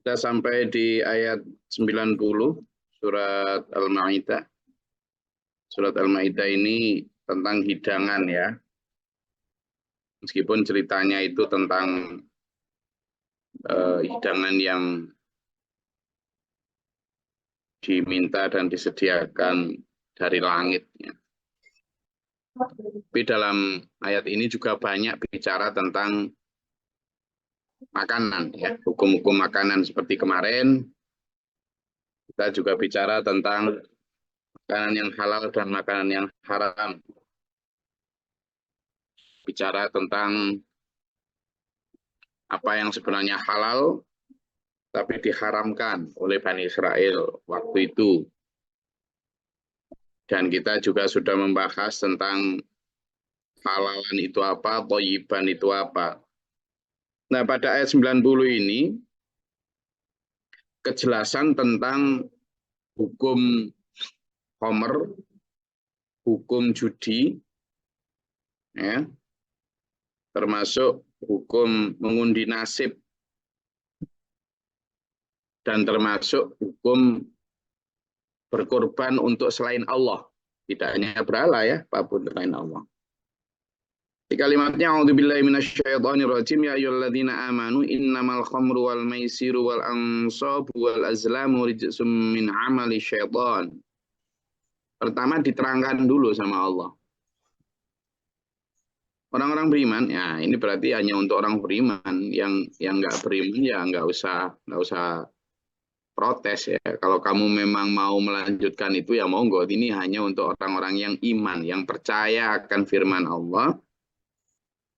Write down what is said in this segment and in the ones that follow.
Kita sampai di ayat 90 surat Al-Maidah. Surat Al-Maidah ini tentang hidangan ya. Meskipun ceritanya itu tentang hidangan yang diminta dan disediakan dari langit. Ya. Tapi dalam ayat ini juga banyak bicara tentang makanan, ya, hukum-hukum makanan seperti kemarin. Kita juga bicara tentang makanan yang halal dan makanan yang haram. Bicara tentang apa yang sebenarnya halal, tapi diharamkan oleh Bani Israel waktu itu. Dan kita juga sudah membahas tentang halalan itu apa, thayyiban itu apa. Nah, pada ayat 90 ini, kejelasan tentang hukum khamr, hukum judi, ya, termasuk hukum mengundi nasib, dan termasuk hukum berkorban untuk selain Allah. Tidak hanya berhala ya, apapun selain Allah. Di kalimatnya, a'udzubillahi minasyaitonirrajim, ya ayyuhalladzina amanu innamal khamru wal maisiru wal ansabu wal azlamu rijsum min amali syaitan. Pertama diterangkan dulu sama Allah. Orang-orang beriman, ya ini berarti hanya untuk orang beriman. Yang nggak beriman ya nggak usah protes ya. Kalau kamu memang mau melanjutkan itu ya monggo. Ini hanya untuk orang-orang yang iman, yang percaya akan firman Allah,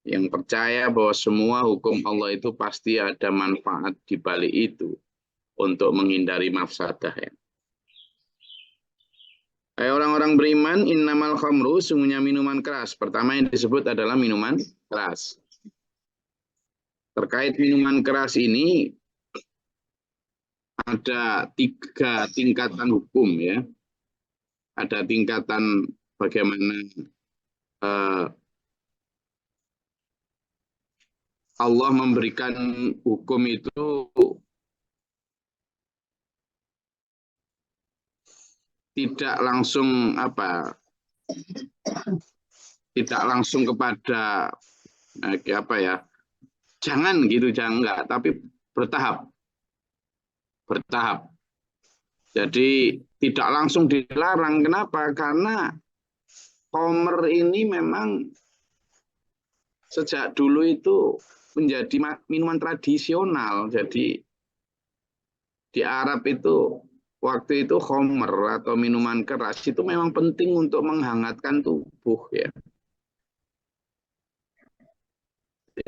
yang percaya bahwa semua hukum Allah itu pasti ada manfaat di balik itu untuk menghindari mafsadah ya. Hai orang-orang beriman, innamal khamru, sungguhnya minuman keras. Pertama yang disebut adalah minuman keras. Terkait minuman keras ini ada 3 tingkatan hukum ya. Ada tingkatan bagaimana Allah memberikan hukum itu tidak langsung tidak langsung kepada apa ya, jangan gitu, jangan enggak, tapi bertahap. Jadi tidak langsung dilarang. Kenapa? Karena khamr ini memang sejak dulu itu menjadi minuman tradisional. Jadi di Arab itu waktu itu khamr atau minuman keras itu memang penting untuk menghangatkan tubuh ya.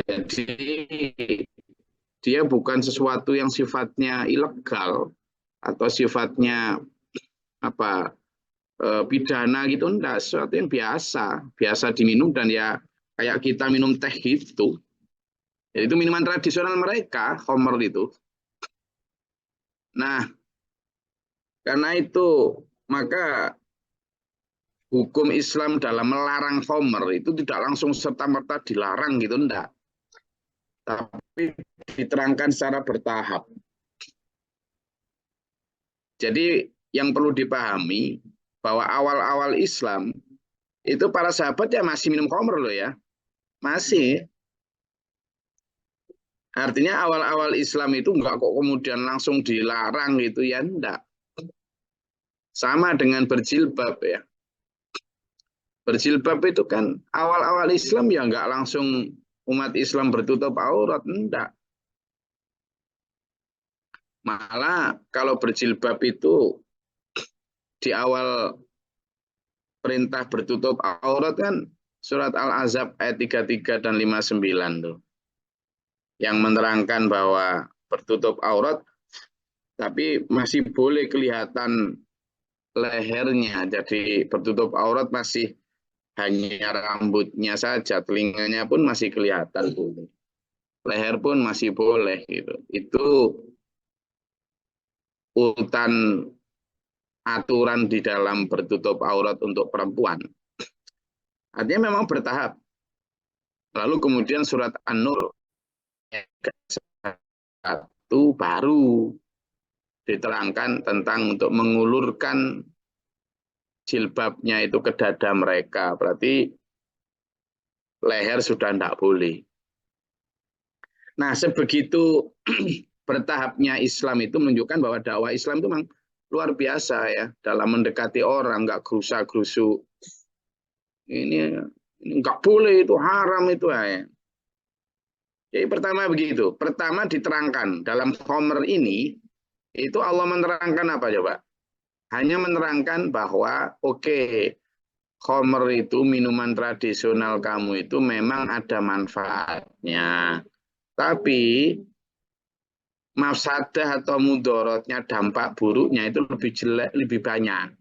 Jadi dia bukan sesuatu yang sifatnya ilegal atau sifatnya pidana gitu, enggak, sesuatu yang biasa diminum, dan ya kayak kita minum teh gitu. Jadi itu minuman tradisional mereka, khamr itu. Nah, karena itu maka hukum Islam dalam melarang khamr itu tidak langsung serta-merta dilarang gitu, enggak. Tapi diterangkan secara bertahap. Jadi yang perlu dipahami bahwa awal-awal Islam itu para sahabat ya masih minum khamr loh ya. Masih. Artinya awal-awal Islam itu enggak kok kemudian langsung dilarang gitu ya, enggak. Sama dengan berjilbab ya. Berjilbab itu kan awal-awal Islam ya enggak langsung umat Islam bertutup aurat, enggak. Malah kalau berjilbab itu di awal perintah bertutup aurat kan surat Al-Ahzab ayat 33 dan 59 tuh. Yang menerangkan bahwa bertutup aurat tapi masih boleh kelihatan lehernya. Jadi bertutup aurat masih hanya rambutnya saja, telinganya pun masih kelihatan boleh. Leher pun masih boleh gitu. Itu urutan aturan di dalam bertutup aurat untuk perempuan. Artinya memang bertahap. Lalu kemudian surat An-Nur ayat 1 itu baru diterangkan tentang untuk mengulurkan jilbabnya itu ke dada mereka. Berarti leher sudah tidak boleh. Nah, sebegitu bertahapnya Islam itu menunjukkan bahwa dakwah Islam itu memang luar biasa ya dalam mendekati orang, nggak gerusa-gerusu. Ini nggak boleh, itu haram itu ya. Jadi pertama begitu. Pertama diterangkan dalam Khomer ini itu Allah menerangkan apa coba? Hanya menerangkan bahwa oke, Khomer itu minuman tradisional kamu itu memang ada manfaatnya. Tapi mafsadah atau mudorotnya, dampak buruknya itu lebih jelek, lebih banyak.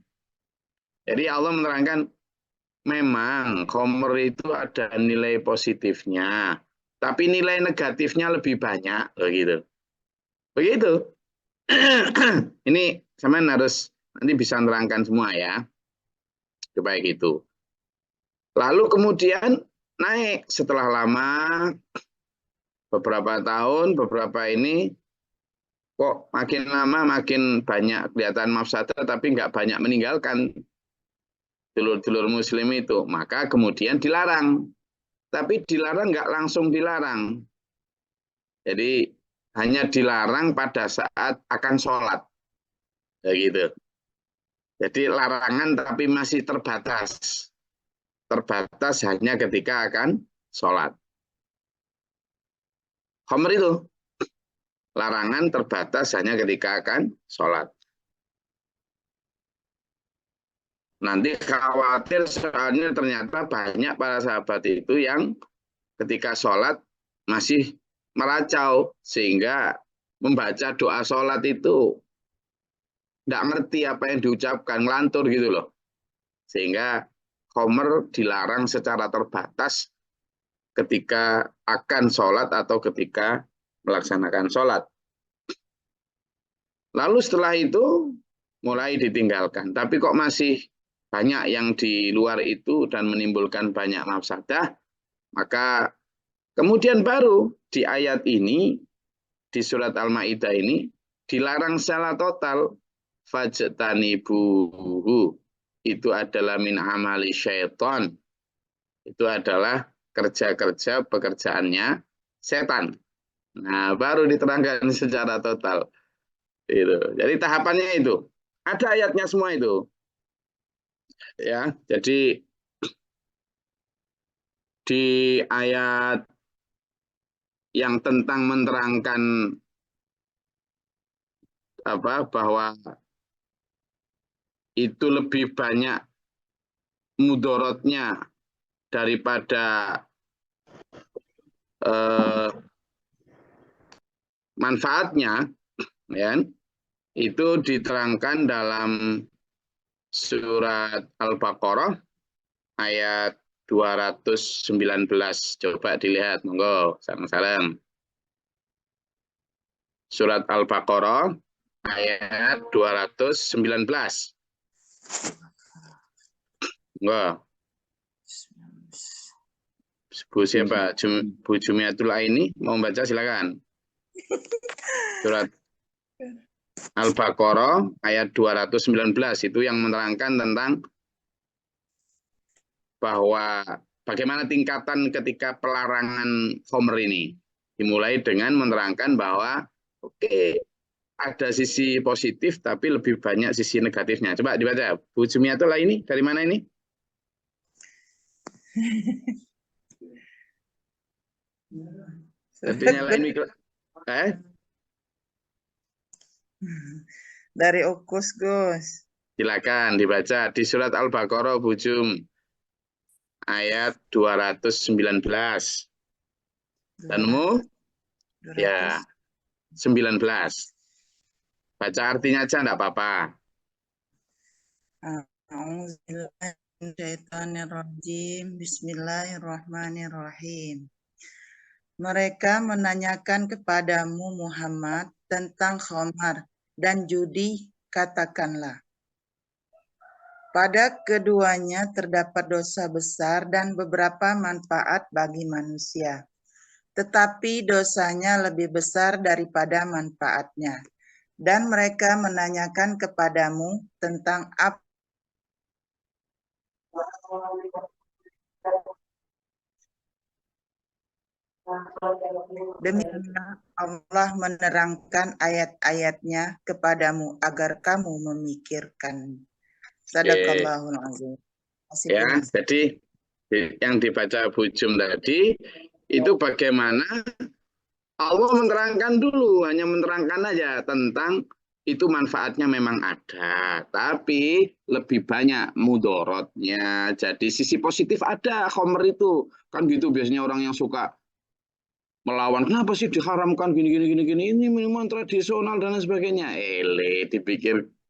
Jadi Allah menerangkan memang Khomer itu ada nilai positifnya, tapi nilai negatifnya lebih banyak, begitu. Begitu. Ini sampean harus nanti bisa menerangkan semua ya, supaya gitu. Lalu kemudian naik setelah lama, beberapa tahun, beberapa ini kok makin lama makin banyak kelihatan mafsadah tapi nggak banyak meninggalkan dulur-dulur muslim itu. Maka kemudian dilarang. Tapi dilarang nggak langsung dilarang. Jadi hanya dilarang pada saat akan sholat. Ya gitu. Jadi larangan tapi masih terbatas. Terbatas hanya ketika akan sholat. Khomer itu. Larangan terbatas hanya ketika akan sholat. Nanti khawatir soalnya ternyata banyak para sahabat itu yang ketika sholat masih meracau. Sehingga membaca doa sholat itu tidak ngerti apa yang diucapkan, ngelantur gitu loh. Sehingga Khomer dilarang secara terbatas ketika akan sholat atau ketika melaksanakan sholat. Lalu setelah itu mulai ditinggalkan. Tapi kok masih banyak yang di luar itu dan menimbulkan banyak mafsadah, maka kemudian baru di ayat ini, di surat Al-Ma'idah ini, dilarang secara total, fajtanibuhu. Itu adalah min amali syaitan. Itu adalah kerja-kerja pekerjaannya setan. Nah, baru diterangkan secara total. Itu. Jadi tahapannya itu. Ada ayatnya semua itu. Ya, jadi di ayat yang tentang menerangkan bahwa itu lebih banyak mudorotnya daripada manfaatnya, ya, itu diterangkan dalam surat Al-Baqarah ayat 219. Coba dilihat, monggo, sareng-sareng. Surat Al-Baqarah ayat 219. Enggak. Bu siapa? Bu Jumiatul ini mau baca silakan. Surat Al-Baqarah ayat 219 itu yang menerangkan tentang bahwa bagaimana tingkatan ketika pelarangan Khomer ini. Dimulai dengan menerangkan bahwa oke, ada sisi positif tapi lebih banyak sisi negatifnya. Coba dibaca. Bu Jumiatul ini dari mana ini? Jadi nyalain mikro. Dari Ukus, Gus. Silakan dibaca di surat Al-Baqarah Bu Jum ayat 219. Danmu? Ya, 19. Baca artinya aja enggak apa-apa. Bismillahirrahmanirrahim. Mereka menanyakan kepadamu Muhammad tentang khamar dan judi, katakanlah. Pada keduanya terdapat dosa besar dan beberapa manfaat bagi manusia. tetapi dosanya lebih besar daripada manfaatnya. Dan mereka menanyakan kepadamu tentang apa demikian Allah menerangkan ayat-ayatnya kepadamu agar kamu memikirkan. Sadaqallahul azim. Ya, jadi yang dibaca Bu Jum tadi itu bagaimana Allah menerangkan dulu, hanya menerangkan aja tentang itu manfaatnya memang ada, tapi lebih banyak mudorotnya. Jadi sisi positif ada Khomer itu. Kan gitu biasanya orang yang suka melawan, kenapa sih diharamkan gini, ini minuman tradisional dan lain sebagainya.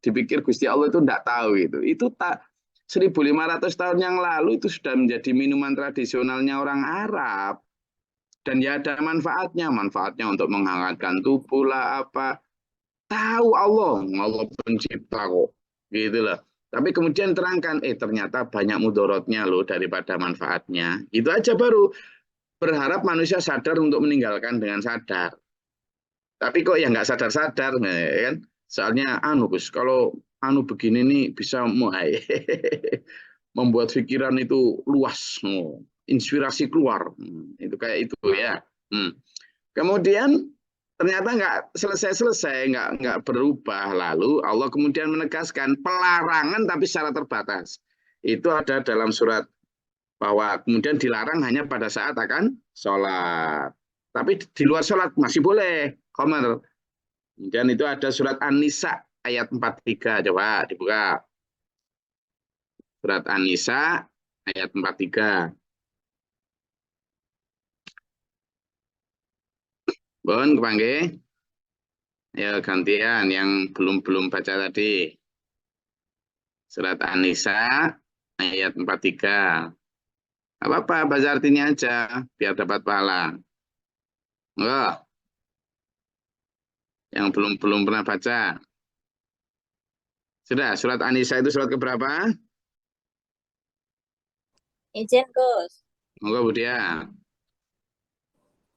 Dipikir Gusti Allah itu enggak tahu itu. Itu tak 1.500 tahun yang lalu itu sudah menjadi minuman tradisionalnya orang Arab. Dan ya ada manfaatnya untuk menghangatkan tubuh lah apa. Tahu Allah pencipta kok. Gitu loh. Tapi kemudian terangkan, ternyata banyak mudorotnya loh daripada manfaatnya. Itu aja baru berharap manusia sadar untuk meninggalkan dengan sadar. Tapi kok ya nggak sadar-sadar, kan? Soalnya Gus, kalau begini nih bisa mulai membuat pikiran itu luas, inspirasi keluar, itu kayak itu ya. Kemudian ternyata nggak selesai, nggak berubah. Lalu Allah kemudian menegaskan pelarangan tapi secara terbatas. Itu ada dalam surat bahwa kemudian dilarang hanya pada saat akan sholat. Tapi di luar sholat masih boleh, Khomer. Kemudian itu ada surat An-Nisa ayat 43. Coba dibuka. Surat An-Nisa ayat 43. Bon, kepanggih. Ya gantian yang belum baca tadi. Surat An-Nisa ayat 43. Apa-apa, baca artinya aja biar dapat pahala. Enggak. Yang belum pernah baca. Sudah, surat An-Nisa itu surat keberapa? Izin, Gus. Monggo Bu Dia.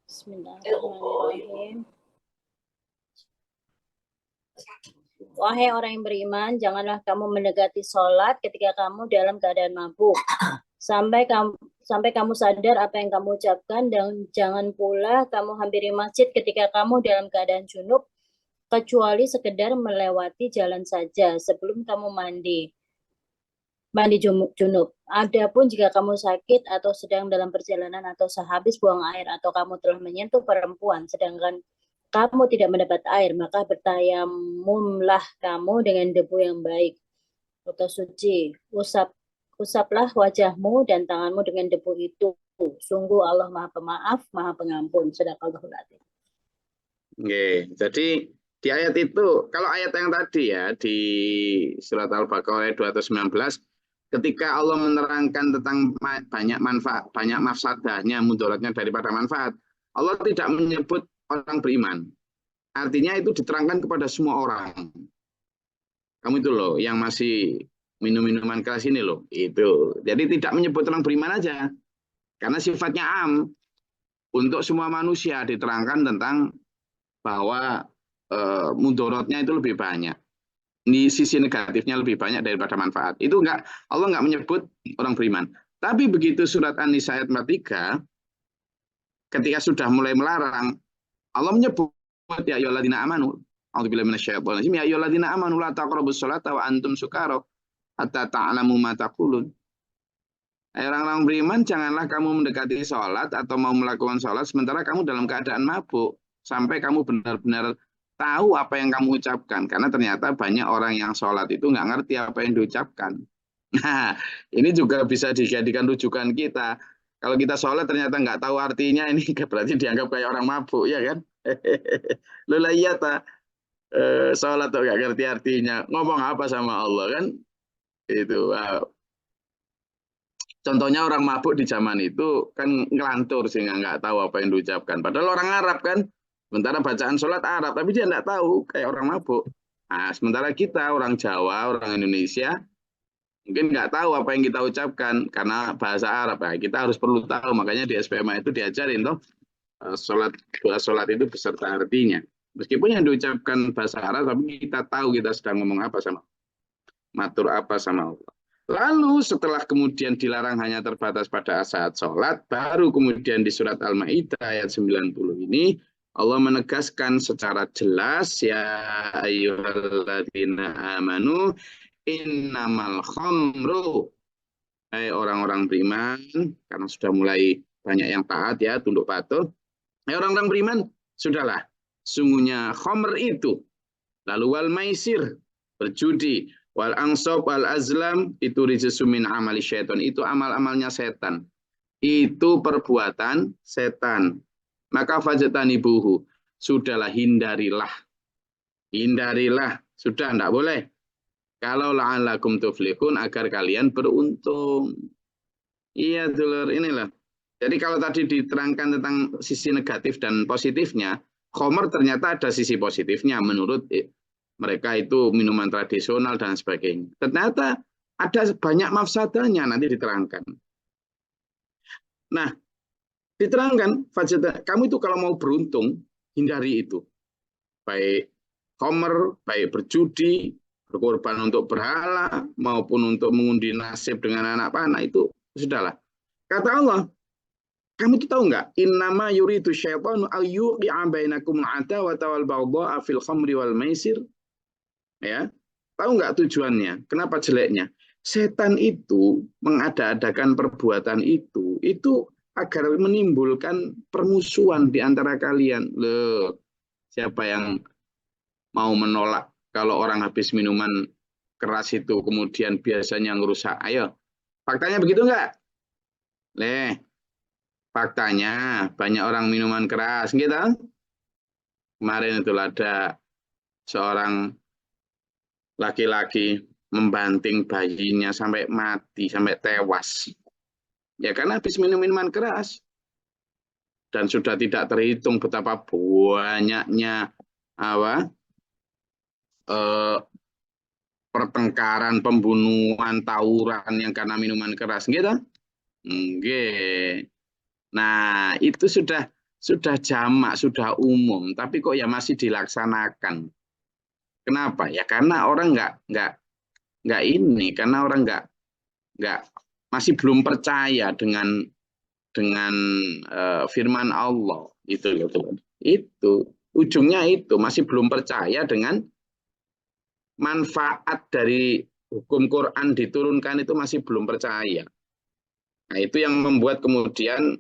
Bismillahirrahmanirrahim. Wahai orang yang beriman, janganlah kamu mendekati sholat ketika kamu dalam keadaan mabuk. Sampai kamu sadar apa yang kamu ucapkan, dan jangan pula kamu hampiri masjid ketika kamu dalam keadaan junub, kecuali sekedar melewati jalan saja sebelum kamu mandi junub. Adapun jika kamu sakit atau sedang dalam perjalanan atau sehabis buang air atau kamu telah menyentuh perempuan sedangkan kamu tidak mendapat air, maka bertayamumlah kamu dengan debu yang baik atau suci. Usaplah wajahmu dan tanganmu dengan debu itu. Sungguh Allah Maha Pemaaf, Maha Pengampun. Shadaqallahul adzim. Oke, jadi di ayat itu, kalau ayat yang tadi ya di surat Al-Baqarah ayat 219, ketika Allah menerangkan tentang banyak manfaat, banyak mafsadahnya, mudaratnya daripada manfaat, Allah tidak menyebut orang beriman. Artinya itu diterangkan kepada semua orang. Kamu itu loh, yang masih minum-minuman keras ini loh, itu. Jadi tidak menyebut orang beriman aja, karena sifatnya am. Untuk semua manusia diterangkan tentang bahwa mudorotnya itu lebih banyak. Di sisi negatifnya lebih banyak daripada manfaat. Itu Allah nggak menyebut orang beriman. Tapi begitu surat An-Nisa ayat 43, ketika sudah mulai melarang, Allah menyebut ya ayyuhalladzina amanu, a'udzubillahi minasyaitonir rajim, ya ayyuhalladzina amanu la taqrabus sholata wa antum sukara hatta ta'lamu ma taqulun. Orang-orang beriman, janganlah kamu mendekati sholat atau mau melakukan sholat sementara kamu dalam keadaan mabuk, sampai kamu benar-benar tahu apa yang kamu ucapkan. Karena ternyata banyak orang yang sholat itu nggak ngerti apa yang diucapkan. Nah, ini juga bisa dijadikan rujukan kita. Kalau kita sholat ternyata nggak tahu artinya, ini berarti dianggap kayak orang mabuk, ya kan? Lola iya tak? Sholat tuh nggak ngerti artinya. Ngomong apa sama Allah kan? Itu. Contohnya orang mabuk di zaman itu kan ngelantur sehingga nggak tahu apa yang diucapkan. Padahal orang Arab kan, sementara bacaan sholat Arab, tapi dia nggak tahu kayak orang mabuk. Nah, sementara kita orang Jawa, orang Indonesia, mungkin nggak tahu apa yang kita ucapkan karena bahasa Arab. Nah, kita harus perlu tahu, makanya di SPMA itu diajarin toh doa sholat itu beserta artinya. Meskipun yang diucapkan bahasa Arab, tapi kita tahu kita sedang ngomong apa sama matur apa sama Allah. Lalu setelah kemudian dilarang hanya terbatas pada saat sholat, baru kemudian di surat Al-Maidah ayat 90 ini Allah menegaskan secara jelas, ya ayyuhalladzina amanu innamal khamru, hai orang-orang beriman, karena sudah mulai banyak yang taat ya, tunduk patuh. Hai orang-orang beriman, sudahlah, sungguhnya khamr itu, lalu wal maisir, berjudi, wal ansab wal azlam, itu rijsu min amali syaitan, itu amal-amalnya setan. Itu perbuatan setan. Maka fajtanibuhu, sudahlah hindarilah. Hindarilah, sudah enggak boleh. Kalau la'alakum tuflihun, agar kalian beruntung. Iya, dulur, inilah. Jadi kalau tadi diterangkan tentang sisi negatif dan positifnya, khamr ternyata ada sisi positifnya menurut mereka itu minuman tradisional dan sebagainya. Ternyata ada banyak mafsadahnya, nanti diterangkan. Nah, diterangkan, kamu itu kalau mau beruntung, hindari itu. Baik khamr, baik berjudi, berkorban untuk berhala, maupun untuk mengundi nasib dengan anak panah, itu sudahlah. Kata Allah, kamu itu tahu nggak? Innama yuridu syaitanu ayyuqi'a bainakum al-'adawata wal baghdha'a fil khamri wal maisir. Ya, tahu nggak tujuannya? Kenapa jeleknya? Setan itu mengada-adakan perbuatan itu agar menimbulkan permusuhan di antara kalian. Loh, siapa yang mau menolak kalau orang habis minuman keras itu kemudian biasanya ngerusak? Ayo, faktanya begitu nggak? Faktanya banyak orang minuman keras, gitu. Kemarin itu ada seorang laki-laki membanting bayinya sampai mati, sampai tewas. Ya karena habis minum minuman keras. Dan sudah tidak terhitung betapa banyaknya pertengkaran, pembunuhan, tawuran yang karena minuman keras, gitu. Nggih. Nah, itu sudah jamak, sudah umum, tapi kok ya masih dilaksanakan. Kenapa? Ya karena orang nggak ini, karena orang nggak masih belum percaya dengan firman Allah itu loh. Itu ujungnya itu masih belum percaya dengan manfaat dari hukum Quran diturunkan, itu masih belum percaya. Nah, itu yang membuat kemudian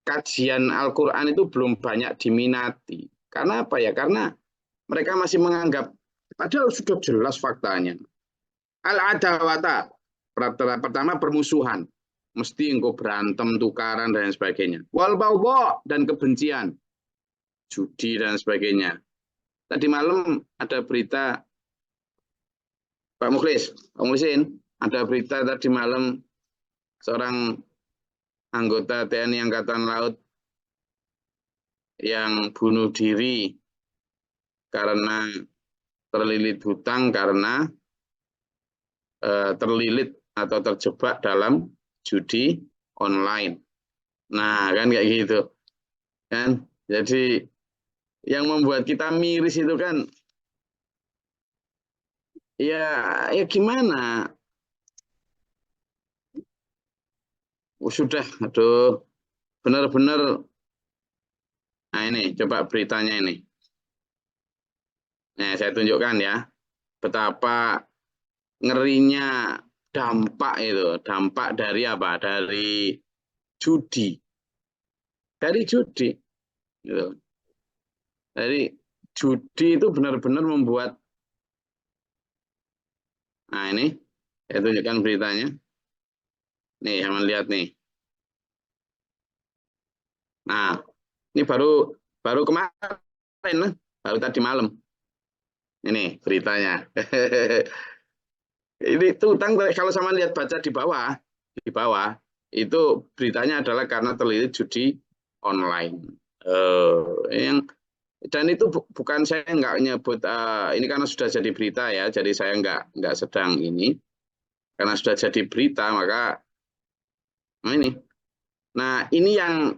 kajian Al-Quran itu belum banyak diminati. Karena apa ya? Karena mereka masih menganggap, padahal sudah jelas faktanya. Al-adawata, pertama permusuhan. Mesti engkau berantem, tukaran, dan sebagainya. Wal baghdha, dan kebencian. Judi, dan sebagainya. Tadi malam ada berita, Pak Mukhlisin, ada berita tadi malam, seorang anggota TNI Angkatan Laut yang bunuh diri karena terlilit hutang, karena terlilit atau terjebak dalam judi online. Nah, kan kayak gitu. Kan? Jadi yang membuat kita miris itu kan ya gimana? Sudah, aduh, benar-benar. Nah ini, coba beritanya ini. Nah, saya tunjukkan ya, betapa ngerinya dampak itu. Dampak dari apa? Dari judi. Dari judi. Gitu. Dari judi itu benar-benar membuat. Nah ini, saya tunjukkan beritanya. Nih, teman lihat nih. Nah, ini baru kemarin, baru tadi malam. Ini beritanya. Ini tuh utang, kalau sama lihat baca di bawah itu beritanya adalah karena terlilit judi online. Dan itu bukan, saya nggak nyebut ini karena sudah jadi berita ya, jadi saya nggak sedang ini, karena sudah jadi berita Nah, ini. Nah, ini yang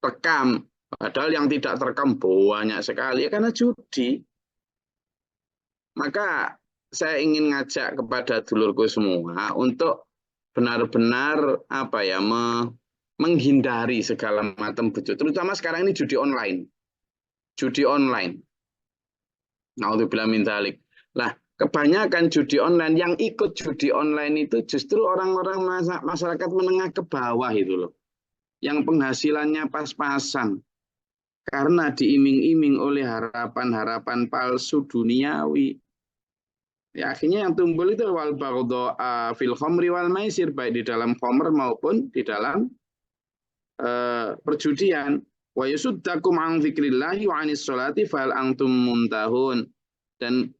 terekam. Padahal yang tidak terekam banyak sekali ya, karena judi. Maka saya ingin ngajak kepada dulurku semua untuk benar-benar menghindari segala macam judi. Terutama sekarang ini judi online. Judi online. Naudzubillah min dzalik. Lah, kebanyakan judi online, yang ikut judi online itu justru orang-orang masyarakat menengah ke bawah itu loh. Yang penghasilannya pas-pasan. Karena diiming-iming oleh harapan-harapan palsu duniawi. Ya, akhirnya yang timbul itu wal baghdha fil khamri wal maisir, baik di dalam khamr maupun di dalam perjudian. Wa yasuddakum an dzikrillahi wa anis sholati fal antum muntahun. Dan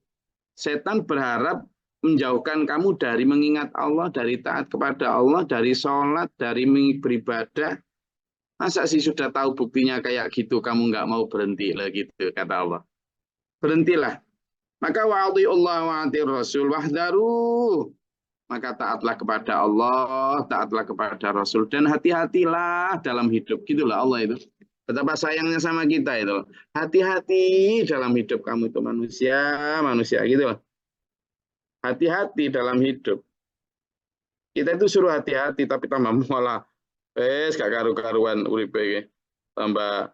setan berharap menjauhkan kamu dari mengingat Allah, dari taat kepada Allah, dari sholat, dari beribadah. Masa sih sudah tahu buktinya kayak gitu, kamu nggak mau berhenti lah gitu, kata Allah. Berhentilah. Maka wa'ati'ullah wa'ati'ir rasul wahdaru. Maka taatlah kepada Allah, taatlah kepada Rasul. Dan hati-hatilah dalam hidup. Gitulah Allah itu. Betapa sayangnya sama kita itu. Hati-hati dalam hidup kamu itu manusia gitu loh. Hati-hati dalam hidup. Kita itu suruh hati-hati tapi tambah malah gak karu-karuan uripe iki. Tambah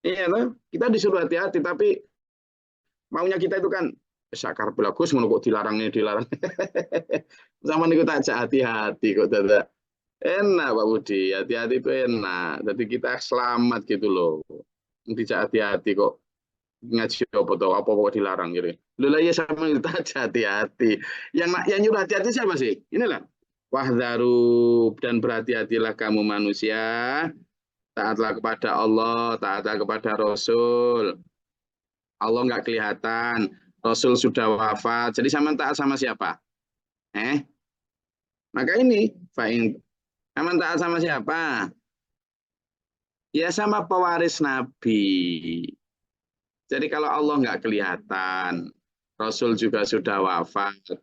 iya loh, kita disuruh hati-hati tapi maunya kita itu kan sakar belagus ngono kok dilarang. Sama niku tak hati-hati kok dadak. Enak Pak Budi, hati-hati itu enak. Jadi kita selamat gitu loh. Tidak hati-hati kok ngaji apa kok dilarang gitu. Lho lah ya sama kita hati-hati. Yang nyuruh hati-hati siapa sih? Inilah. Wahdaru, dan berhati-hatilah kamu manusia. Taatlah kepada Allah, taatlah kepada Rasul. Allah nggak kelihatan, Rasul sudah wafat. Jadi sama taat sama siapa? Maka ini sama taat sama siapa? Ya sama pewaris Nabi. Jadi kalau Allah nggak kelihatan, Rasul juga sudah wafat.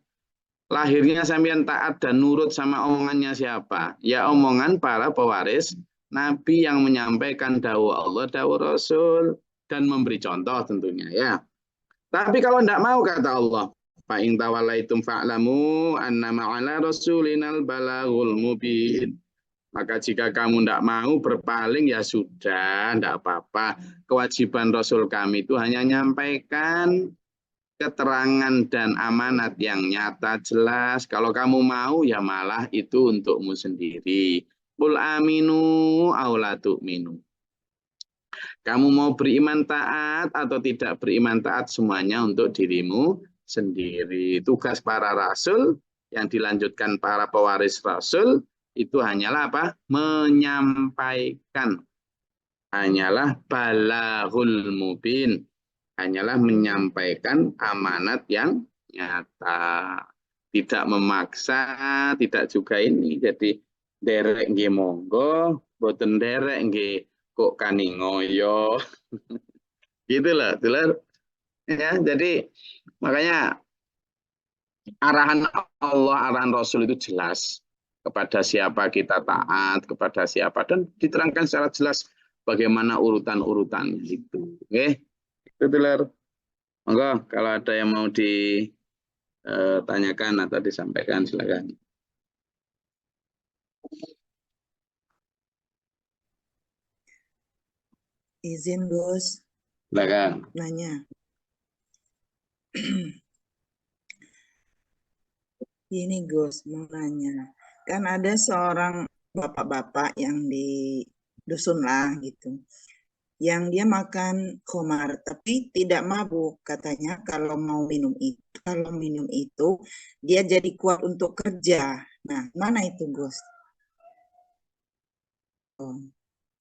Lahirnya sampean taat dan nurut sama omongannya siapa? Ya omongan para pewaris Nabi yang menyampaikan dawuh Allah, dawuh Rasul, dan memberi contoh tentunya ya. Tapi kalau tidak mau kata Allah, fa in tawallaitum fa'lamu annama 'ala rasulinal balaghul mubin. Maka jika kamu tidak mau berpaling ya sudah, tidak apa-apa. Kewajiban Rasul kami itu hanya menyampaikan keterangan dan amanat yang nyata jelas. Kalau kamu mau ya malah itu untukmu sendiri. Qul aminu aw la tu'minu. Kamu mau beriman taat atau tidak beriman taat, semuanya untuk dirimu sendiri. Tugas para rasul yang dilanjutkan para pewaris rasul itu hanyalah apa? Menyampaikan. Hanyalah balaghul mubin. Hanyalah menyampaikan amanat yang nyata. Tidak memaksa, tidak juga ini. Jadi derek nggih monggo, boten derek nggih kok kaningoyo. Gitu loh, dulur. Ya, jadi makanya arahan Allah, arahan Rasul itu jelas. Kepada siapa kita taat, kepada siapa, dan diterangkan secara jelas bagaimana urutan-urutannya itu. Oke, itu dulur. Monggo kalau ada yang mau ditanyakan atau disampaikan silakan. Izin Gus. Silakan. Nanya. Ini Gus mau nanya. Kan ada seorang bapak-bapak yang di dusun lah gitu. Yang dia makan khamar tapi tidak mabuk, katanya kalau minum itu dia jadi kuat untuk kerja. Nah, mana itu Gus? Oh,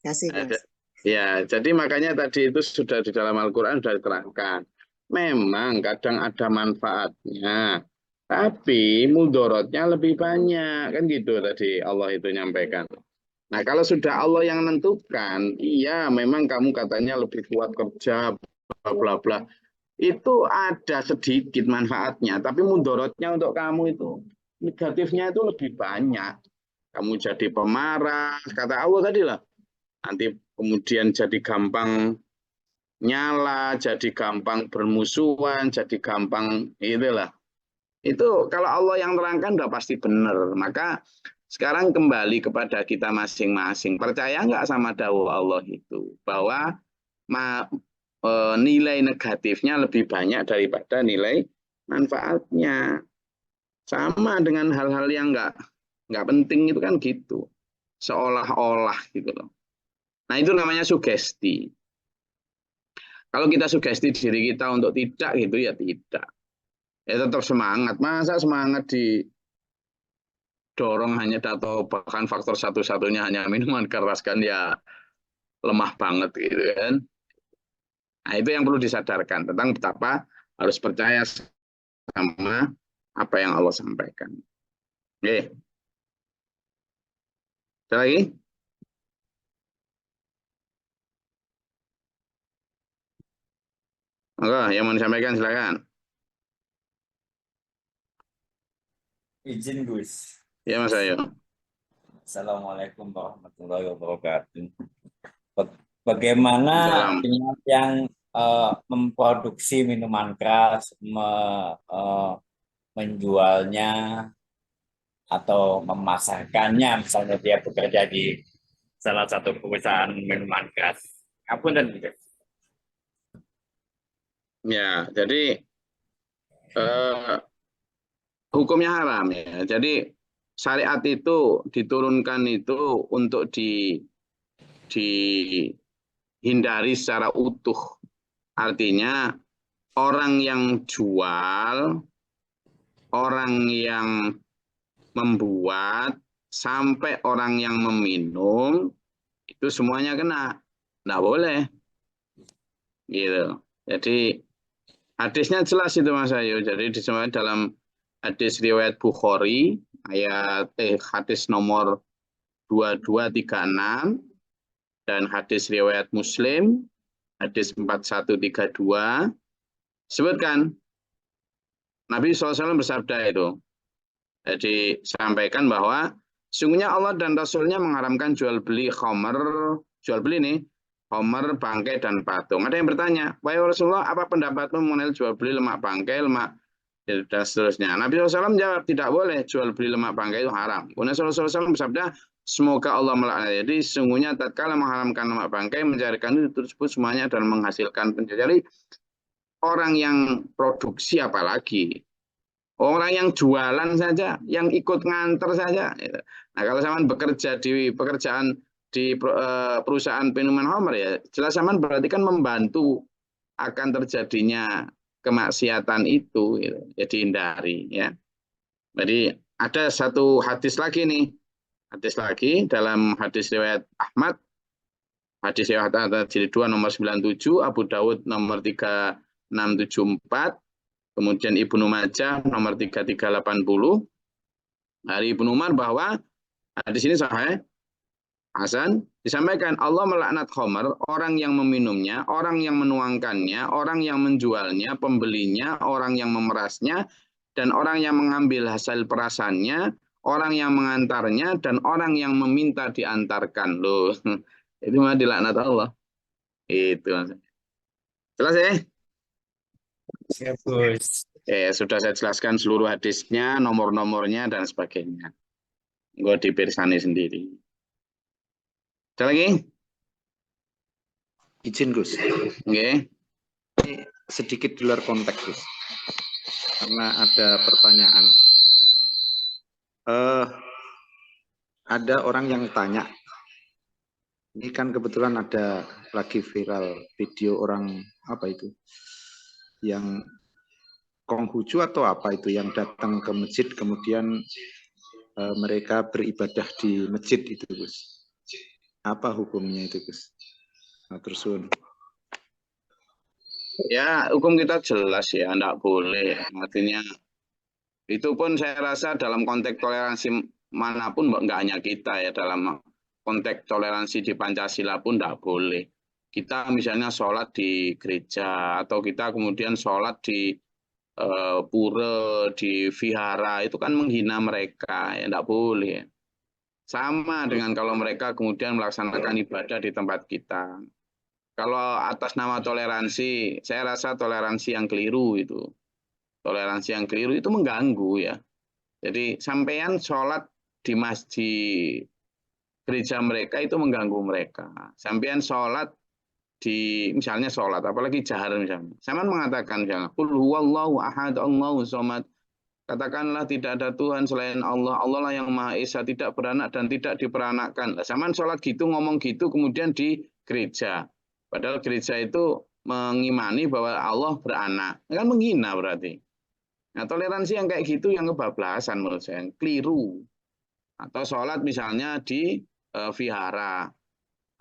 kasih Gus. Ya, jadi makanya tadi itu sudah di dalam Al-Quran sudah diterangkan. Memang kadang ada manfaatnya, tapi mudorotnya lebih banyak, kan gitu tadi Allah itu nyampaikan. Nah, kalau sudah Allah yang menentukan, iya memang kamu katanya lebih kuat kerja, bla bla bla. Itu ada sedikit manfaatnya, tapi mudorotnya untuk kamu itu negatifnya itu lebih banyak. Kamu jadi pemarah, kata Allah tadi lah. Nanti kemudian jadi gampang nyala, jadi gampang bermusuhan, jadi gampang itulah. Itu kalau Allah yang terangkan udah pasti benar. Maka sekarang kembali kepada kita masing-masing. Percaya nggak sama dawuh Allah itu? Bahwa nilai negatifnya lebih banyak daripada nilai manfaatnya. Sama dengan hal-hal yang nggak penting itu kan gitu. Seolah-olah gitu loh. Nah itu namanya sugesti. Kalau kita sugesti diri kita untuk tidak gitu ya tidak. Ya tetap semangat. Masa semangat didorong hanya atau bahkan faktor satu-satunya hanya minuman keras kan ya lemah banget gitu kan. Nah itu yang perlu disadarkan tentang betapa harus percaya sama apa yang Allah sampaikan. Oke. Ada lagi? Enggak, yang mau disampaikan silakan. Izin Gus. Ya Mas Ayo. Assalamualaikum warahmatullahi wabarakatuh. Bagaimana Salam. dengan yang memproduksi minuman keras, menjualnya atau memasarkannya, misalnya dia bekerja di salah satu perusahaan minuman keras. Apunten, Gus. Ya, jadi hukumnya haram ya. Jadi syariat itu diturunkan itu untuk dihindari secara utuh. Artinya orang yang jual, orang yang membuat, sampai orang yang meminum itu semuanya kena. Nggak boleh. Gitu. Jadi hadisnya jelas itu Mas Ayu. Jadi disebutkan dalam hadis riwayat Bukhari hadis nomor 2236 dan hadis riwayat Muslim hadis 4132 sebutkan Nabi SAW bersabda itu. Jadi sampaikan bahwa sungguhnya Allah dan Rasulnya mengharamkan jual beli khamr, jual beli nih khamr, bangkai dan patung. Ada yang bertanya, wahai Rasulullah, apa pendapatmu mengenai jual beli lemak bangkai, lemak dan seterusnya? Nabi SAW menjawab, tidak boleh jual beli lemak bangkai itu haram. Kemudian Rasulullah SAW bersabda, semoga Allah melaknat. Jadi sesungguhnya tatkala mengharamkan lemak bangkai, menjadikan itu tersebut semuanya dan menghasilkan penjajah. Orang yang produksi apalagi, orang yang jualan saja, yang ikut nganter saja. Nah kalau zaman bekerja di pekerjaan di perusahaan minuman khamr ya, jelas zaman berarti kan membantu akan terjadinya kemaksiatan itu, gitu. Jadi hindari ya. Jadi ada satu hadis lagi nih, hadis lagi dalam hadis riwayat Ahmad, hadis riwayat jilid 2 nomor 97, Abu Dawud nomor 3674, kemudian Ibnu Majah nomor 3380, dari Ibnu Umar bahwa hadis ini sahih hasan, disampaikan Allah melaknat khamr, orang yang meminumnya, orang yang menuangkannya, orang yang menjualnya, pembelinya, orang yang memerasnya, dan orang yang mengambil hasil perasannya, orang yang mengantarnya, dan orang yang meminta diantarkan. Loh, itu mah dilaknat Allah. Itu. Jelas ya? Siap, Gus. Sudah saya jelaskan seluruh hadisnya, nomor-nomornya, dan sebagainya. Gue dipirsani sendiri. Ada lagi? Izin Gus. Oke. Ini sedikit di luar konteks Gus. Karena ada pertanyaan. Ada orang yang tanya. Ini kan kebetulan ada lagi viral video orang apa itu? Yang Konghucu atau apa itu yang datang ke masjid kemudian mereka beribadah di masjid itu Gus. Apa hukumnya itu Gus? Nah, terus Ya, hukum kita jelas ya, enggak boleh. Artinya itu pun saya rasa dalam konteks toleransi manapun enggak hanya kita ya, dalam konteks toleransi di Pancasila pun enggak boleh. Kita misalnya sholat di gereja atau kita kemudian sholat di pura, di vihara, itu kan menghina mereka, ya tidak boleh. Sama dengan kalau mereka kemudian melaksanakan ibadah di tempat kita. Kalau atas nama toleransi, saya rasa toleransi yang keliru itu. Toleransi yang keliru itu mengganggu ya. Jadi sampean sholat di masjid gereja mereka itu mengganggu mereka. Sampean sholat di misalnya sholat, apalagi jahar misalnya. Sampean mengatakan misalnya, Qul huwallahu ahad, Allahu somad. Katakanlah tidak ada Tuhan selain Allah. Allah lah yang Maha Esa, tidak beranak dan tidak diperanakkan. Sampean sholat gitu, ngomong gitu, kemudian di gereja. Padahal gereja itu mengimani bahwa Allah beranak. Kan menghina berarti. Nah, toleransi yang kayak gitu yang kebablasan menurut saya, keliru. Atau sholat misalnya di vihara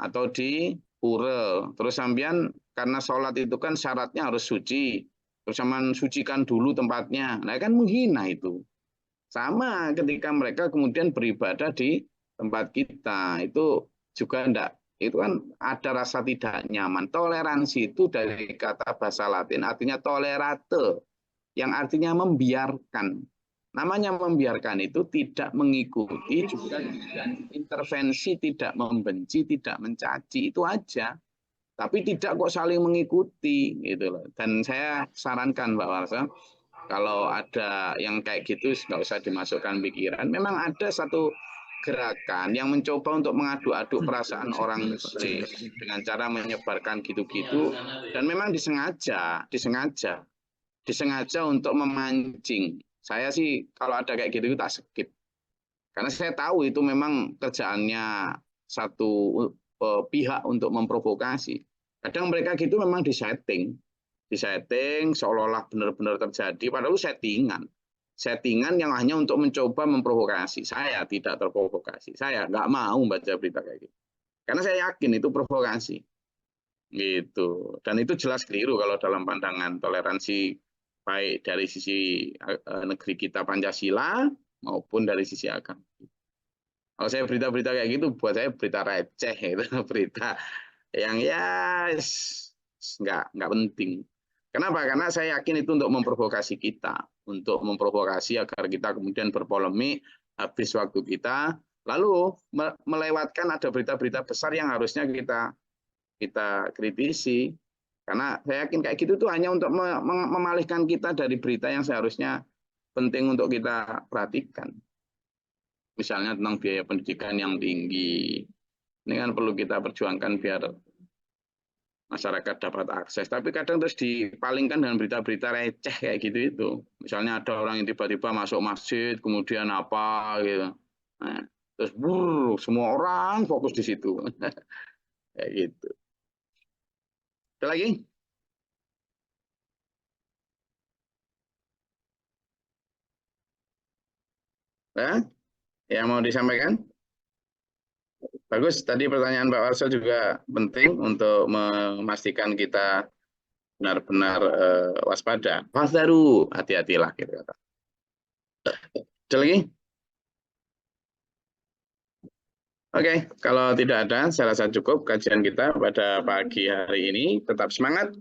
atau di pura. Terus sampean karena sholat itu kan syaratnya harus suci. Terus sampean sucikan dulu tempatnya. Nah, kan menghina itu. Sama ketika mereka kemudian beribadah di tempat kita. Itu juga enggak. Itu kan ada rasa tidak nyaman. Toleransi itu dari kata bahasa Latin artinya tolerate. Yang artinya membiarkan. Namanya membiarkan itu tidak mengikuti, juga tidak intervensi, tidak membenci, tidak mencaci. Itu aja. Tapi tidak kok saling mengikuti gitu loh. Dan saya sarankan Mbak Warsa, kalau ada yang kayak gitu nggak usah dimasukkan pikiran. Memang ada satu gerakan yang mencoba untuk mengadu-aduk perasaan orang Muslim dengan cara menyebarkan gitu-gitu, dan memang disengaja untuk memancing. Saya sih kalau ada kayak gitu tak skip. Karena saya tahu itu memang kerjaannya satu pihak untuk memprovokasi. Kadang mereka gitu memang disetting seolah-olah benar-benar terjadi, padahal settingan yang hanya untuk mencoba memprovokasi. Saya tidak terprovokasi, saya nggak mau baca berita kayak gitu, karena saya yakin itu provokasi, gitu. Dan itu jelas keliru kalau dalam pandangan toleransi, baik dari sisi negeri kita Pancasila maupun dari sisi agama. Kalau saya berita-berita kayak gitu, buat saya berita receh, itu berita yang ya nggak penting. Kenapa? Karena saya yakin itu untuk memprovokasi kita, untuk memprovokasi agar kita kemudian berpolemik, habis waktu kita, lalu melewatkan ada berita-berita besar yang harusnya kita kritisi. Karena saya yakin kayak gitu tuh hanya untuk memalihkan kita dari berita yang seharusnya penting untuk kita perhatikan. Misalnya tentang biaya pendidikan yang tinggi. Ini kan perlu kita perjuangkan biar masyarakat dapat akses. Tapi kadang terus dipalingkan dengan berita-berita receh kayak gitu itu. Misalnya ada orang yang tiba-tiba masuk masjid, kemudian apa gitu. Nah, terus semua orang fokus di situ. Kayak gitu. Ada lagi? Ya, yang mau disampaikan? Bagus, tadi pertanyaan Pak Warso juga penting untuk memastikan kita benar-benar waspada. Wasdaru, hati-hatilah gitu. Ada lagi? Oke, kalau tidak ada, saya rasa cukup kajian kita pada pagi hari ini. Tetap semangat,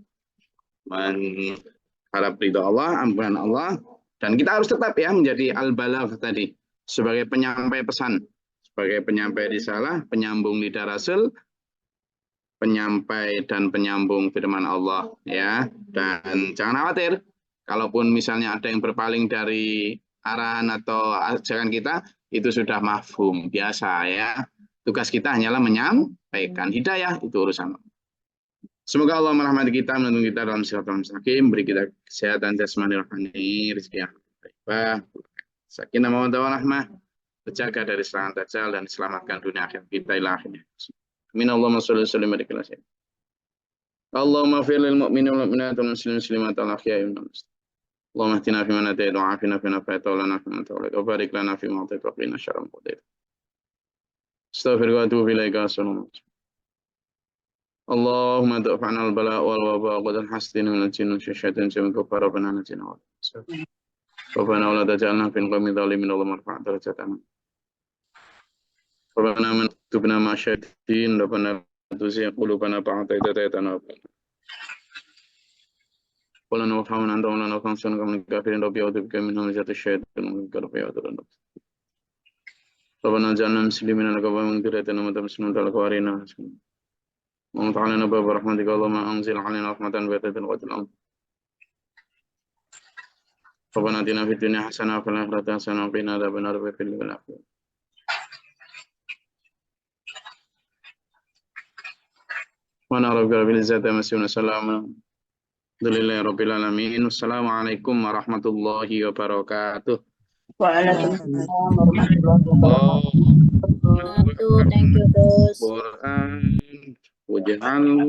mengharap ridho Allah, ampunan Allah, dan kita harus tetap ya menjadi al-balagh tadi, sebagai penyampai pesan, sebagai penyampai risalah, penyambung lidah Rasul, penyampai dan penyambung firman Allah ya. Dan jangan khawatir, kalaupun misalnya ada yang berpaling dari arahan atau ajaran kita, itu sudah mafhum, biasa ya. Tugas kita hanyalah menyampaikan, hidayah itu urusan. Semoga Allah merahmati kita, menuntun kita dalam siratal mustaqim, beri kita kesehatan jasmani rohani, rezeki yang baik, sakinah mawaddah warahmah, terjaga dari serangan dajjal dan diselamatkan dunia akhirat kita ila akhirnya. Amin. Allahumma sholli wa sallim ala sayyidina. Allahumma fir lil mu'minin wal mu'minat wal muslimin muslimat wal ahya'i minhum. Allahumma ihtina fi man hadayta wa afina fi man afayta wa lana fi man tawallayta wa barik lana fi ma atayta wa qina syarra ma qadayta. Astaghfiruka wa atubu ilaika. Allahumma da'fa'na al-bala' wal waba' wa qad hasdina min al-jinni wa syaitan jamin kafar rabbana najina wa rabbana wa la taj'alna fil qawmi dhalimin wa marfa' darajatana. Rabbana man tubna ma syaitin rabbana tuzigh qulubana ba'da idh hadaytana ولنا وارحمنا أنت مولانا فانصرنا قوم الكافرين ربي أعوذ بك من همزات الشياطين ومنك ربي أعوذ بك ربنا اجعلنا مسلمين لك ومن ذريتنا أمة مسلمة لك وأرنا ومت علينا باب رحمتك اللهم أنزل علينا رحمة بيتة الغد الأمر ربنا آتنا في الدنيا حسنة وفي الآخرة حسنة وقنا عذاب النار واغفر لنا والآخرة وأنا ربك رب العزة عما يصفون سلام الحمد لله رب العالمين والسلام عليكم ورحمة الله وبركاته. Waalaikumsalam warahmatullahi wabarakatuh. Thank you, Gus. Quran waj'alhu